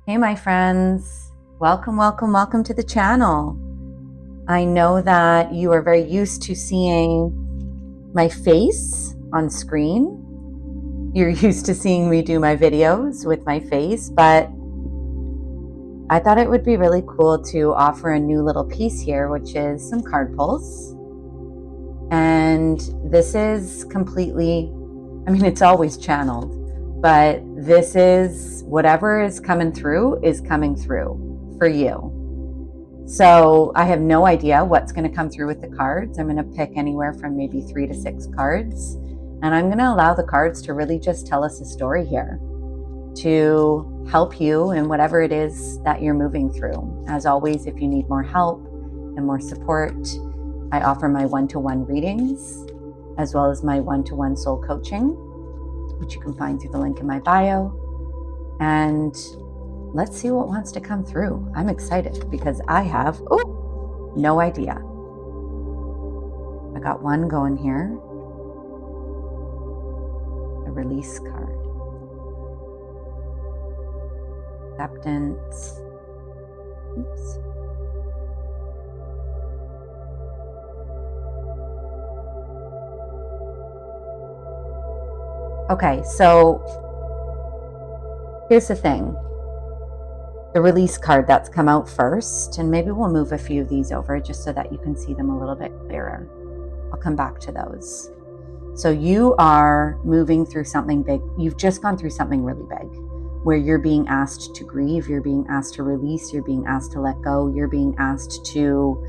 Hey, my friends. Welcome, welcome, welcome to the channel. I know that you are very used to seeing my face on screen. You're used to seeing me do my videos with my face, but I thought it would be really cool to offer a new little piece here, which is some card pulls. And this is completely, it's always channeled, but this is whatever is coming through for you. So I have no idea what's going to come through with the cards. I'm going to pick anywhere from maybe 3 to 6 cards, and I'm going to allow the cards to really just tell us a story here to help you in whatever it is that you're moving through. As always, if you need more help and more support, I offer my one-to-one readings as well as my one-to-one soul coaching, which you can find through the link in my bio. And let's see what wants to come through. I'm excited because I have, no idea. I got one going here. A release card. Acceptance. Oops. Okay, so here's the thing. The release card that's come out first, and maybe we'll move a few of these over just so that you can see them a little bit clearer. I'll come back to those. So you are moving through something big. You've just gone through something really big where you're being asked to grieve, you're being asked to release, you're being asked to let go, you're being asked to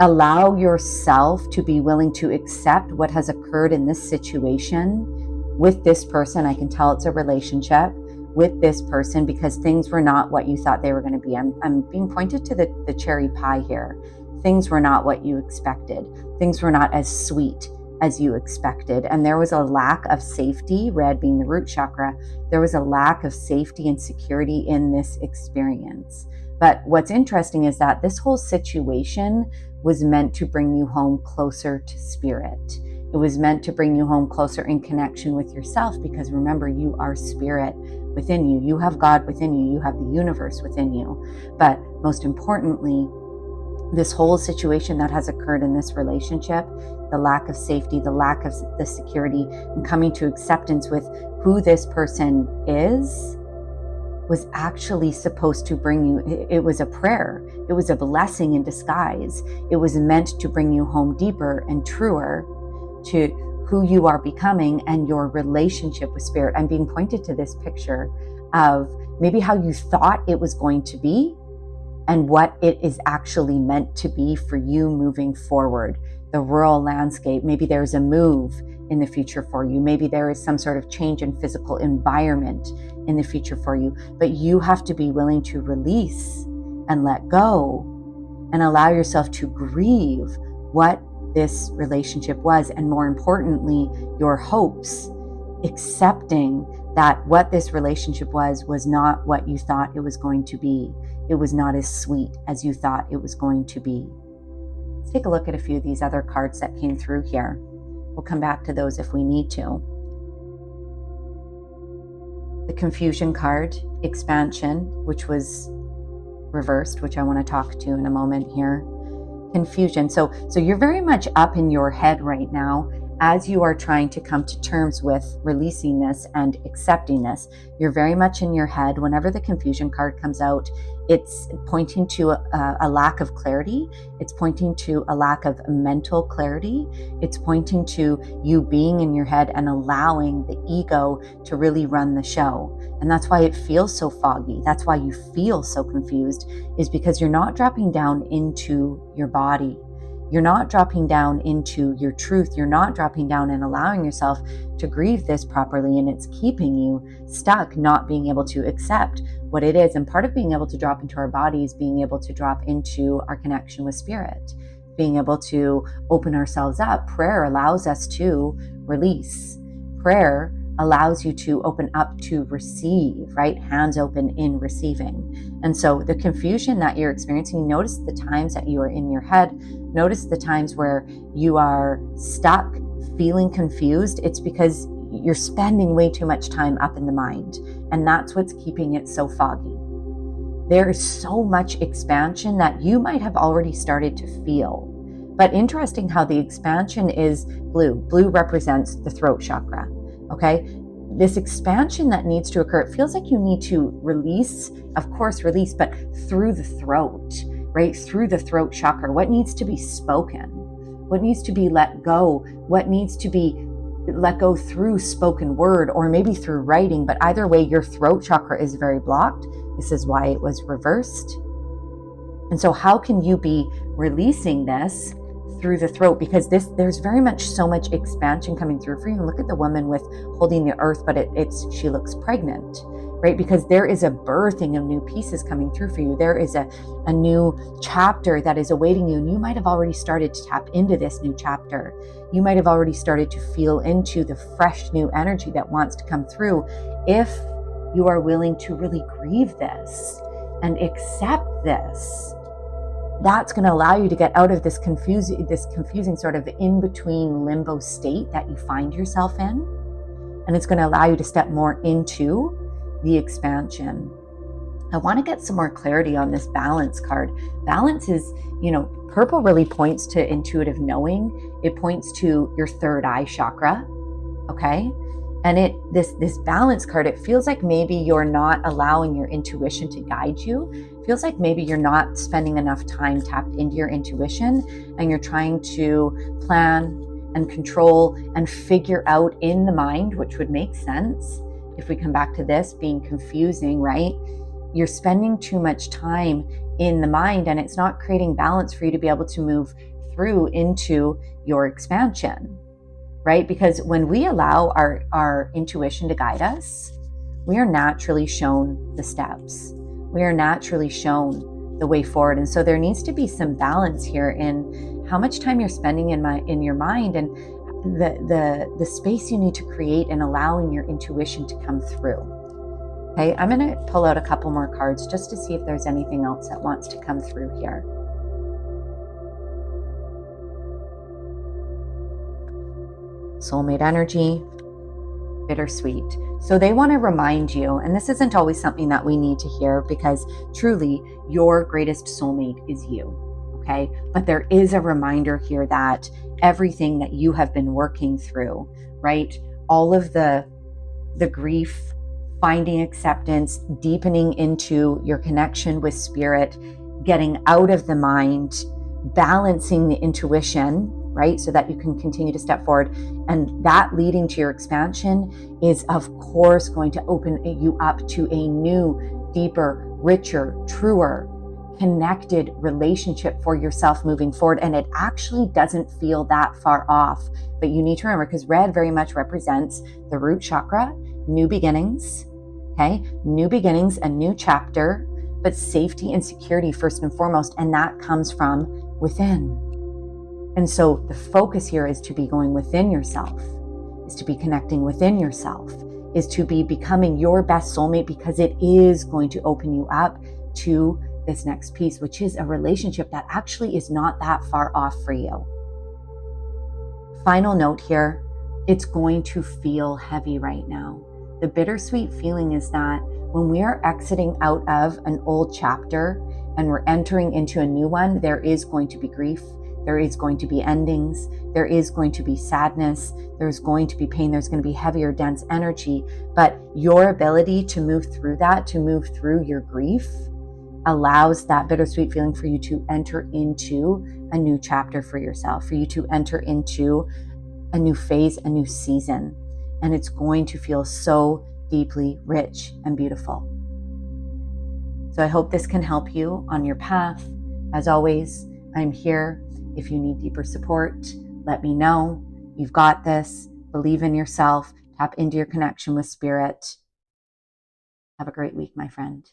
allow yourself to be willing to accept what has occurred in this situation with this person. I can tell it's a relationship with this person because things were not what you thought they were going to be. I'm being pointed to the cherry pie here. Things were not what you expected. Things were not as sweet as you expected. And there was a lack of safety, red being the root chakra. There was a lack of safety and security in this experience. But what's interesting is that this whole situation was meant to bring you home closer to spirit. It was meant to bring you home closer in connection with yourself, because remember, you are spirit within you. You have God within you. You have the universe within you. But most importantly, this whole situation that has occurred in this relationship, the lack of safety, the lack of the security, and coming to acceptance with who this person is, was actually supposed to bring you, it was a prayer. It was a blessing in disguise. It was meant to bring you home deeper and truer to who you are becoming and your relationship with spirit. I'm being pointed to this picture of maybe how you thought it was going to be and what it is actually meant to be for you moving forward. The rural landscape, maybe there's a move in the future for you. Maybe there is some sort of change in physical environment in the future for you. But you have to be willing to release and let go and allow yourself to grieve what this relationship was, and more importantly, your hopes, accepting that what this relationship was not what you thought it was going to be. It was not as sweet as you thought it was going to be. Let's take a look at a few of these other cards that came through here. We'll come back to those if we need to. The confusion card, expansion, which was reversed, which I want to talk to in a moment here. Confusion. So you're very much up in your head right now as you are trying to come to terms with releasing this and accepting this. You're very much in your head. Whenever the confusion card comes out, it's pointing to a lack of clarity. It's pointing to a lack of mental clarity. It's pointing to you being in your head and allowing the ego to really run the show. And that's why it feels so foggy. That's why you feel so confused, is because you're not dropping down into your body. You're not dropping down into your truth. You're not dropping down and allowing yourself to grieve this properly. And it's keeping you stuck, not being able to accept what it is. And part of being able to drop into our bodies, being able to drop into our connection with spirit, being able to open ourselves up. Prayer allows us to release. Prayer allows you to open up to receive, right? Hands open in receiving. And so the confusion that you're experiencing, notice the times that you are in your head, notice the times where you are stuck, feeling confused. It's because you're spending way too much time up in the mind. And that's what's keeping it so foggy. There is so much expansion that you might have already started to feel. But interesting how the expansion is blue. Blue represents the throat chakra, okay? This expansion that needs to occur, it feels like you need to release, of course, release, but through the throat, right? Through the throat chakra. What needs to be spoken? What needs to be let go? What needs to be let go through spoken word or maybe through writing? But either way, your throat chakra is very blocked. This is why it was reversed. And so how can you be releasing this through the throat? Because there's very much so much expansion coming through for you. And look at the woman with holding the earth, but she looks pregnant, right? Because there is a birthing of new pieces coming through for you. There is a new chapter that is awaiting you. And you might have already started to tap into this new chapter. You might have already started to feel into the fresh new energy that wants to come through if you are willing to really grieve this and accept this. That's going to allow you to get out of this confusing sort of in-between limbo state that you find yourself in. And it's going to allow you to step more into the expansion. I want to get some more clarity on this balance card. Balance is, purple really points to intuitive knowing. It points to your third eye chakra, okay? And this balance card, it feels like maybe you're not allowing your intuition to guide you. It feels like maybe you're not spending enough time tapped into your intuition and you're trying to plan and control and figure out in the mind, which would make sense if we come back to this being confusing, right? You're spending too much time in the mind and it's not creating balance for you to be able to move through into your expansion. Right? Because when we allow our intuition to guide us, we are naturally shown the steps. We are naturally shown the way forward. And so there needs to be some balance here in how much time you're spending in your mind and the space you need to create in allowing your intuition to come through. Okay, I'm going to pull out a couple more cards just to see if there's anything else that wants to come through here. Soulmate energy, bittersweet. So they want to remind you, and this isn't always something that we need to hear because truly your greatest soulmate is you, okay? But there is a reminder here that everything that you have been working through, right? All of the grief, finding acceptance, deepening into your connection with spirit, getting out of the mind, balancing the intuition, right? So that you can continue to step forward. And that leading to your expansion is, of course, going to open you up to a new, deeper, richer, truer, connected relationship for yourself moving forward. And it actually doesn't feel that far off. But you need to remember, because red very much represents the root chakra, new beginnings, okay? New beginnings, a new chapter, but safety and security first and foremost. And that comes from within. And so the focus here is to be going within yourself, is to be connecting within yourself, is to be becoming your best soulmate, because it is going to open you up to this next piece, which is a relationship that actually is not that far off for you. Final note here, it's going to feel heavy right now. The bittersweet feeling is that when we are exiting out of an old chapter and we're entering into a new one, there is going to be grief. There is going to be endings. There is going to be sadness. There's going to be pain. There's going to be heavier, dense energy. But your ability to move through that, to move through your grief, allows that bittersweet feeling for you to enter into a new chapter for yourself, for you to enter into a new phase, a new season. And it's going to feel so deeply rich and beautiful. So I hope this can help you on your path. As always, I'm here. If you need deeper support, let me know. You've got this. Believe in yourself. Tap into your connection with spirit. Have a great week, my friend.